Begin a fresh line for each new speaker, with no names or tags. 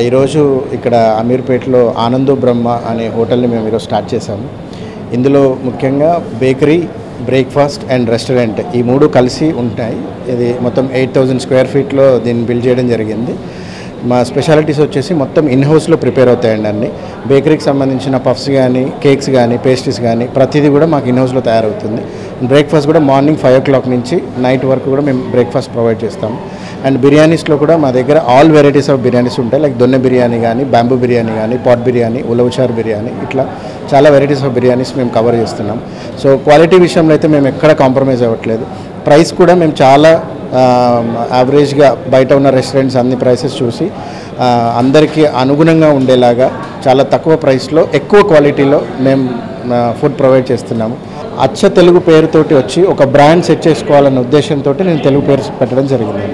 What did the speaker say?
ఈరోజు ఇక్కడ అమీర్పేటలో ఆనందో బ్రహ్మ అనే హోటల్ని మేము ఈరోజు స్టార్ట్ చేసాము. ఇందులో ముఖ్యంగా బేకరీ, బ్రేక్ఫాస్ట్ అండ్ రెస్టారెంట్ ఈ మూడు కలిసి ఉంటాయి. ఇది మొత్తం 8000 స్క్వేర్ ఫీట్లో దీన్ని బిల్డ్ చేయడం జరిగింది. మా స్పెషాలిటీస్ వచ్చేసి మొత్తం ఇన్హౌస్లో ప్రిపేర్ అవుతాయండి. అన్ని బేకరీకి సంబంధించిన పఫ్స్ కానీ, కేక్స్ కానీ, పేస్ట్రీస్ కానీ ప్రతిదీ కూడా మాకు ఇన్హౌస్లో తయారవుతుంది. బ్రేక్ఫాస్ట్ కూడా మార్నింగ్ 5 o'clock నుంచి నైట్ వరకు కూడా మేము బ్రేక్ఫాస్ట్ ప్రొవైడ్ చేస్తాము. అండ్ బిర్యానీస్లో కూడా మా దగ్గర ఆల్ వెరైటీస్ ఆఫ్ బిర్యానీస్ ఉంటాయి. లైక్ దొన్నె బిర్యానీ కానీ, బ్యాంబూ బిర్యానీ కానీ, పాట్ బిర్యానీ, ఉలవచార్ బిర్యానీ, ఇట్లా చాలా వెరైటీస్ ఆఫ్ బిర్యానీస్ మేము కవర్ చేస్తున్నాం. సో క్వాలిటీ విషయంలో అయితే మేము ఎక్కడ కాంప్రమైజ్ అవ్వట్లేదు. ప్రైస్ కూడా మేము చాలా యావరేజ్గా బయట ఉన్న రెస్టారెంట్స్ అన్ని ప్రైసెస్ చూసి అందరికీ అనుగుణంగా ఉండేలాగా చాలా తక్కువ ప్రైస్లో ఎక్కువ క్వాలిటీలో మేము ఫుడ్ ప్రొవైడ్ చేస్తున్నాము. అచ్చ తెలుగు పేరుతోటి వచ్చి ఒక బ్రాండ్ సెట్ చేసుకోవాలన్న ఉద్దేశంతో నేను తెలుగు పేరు పెట్టడం జరిగింది.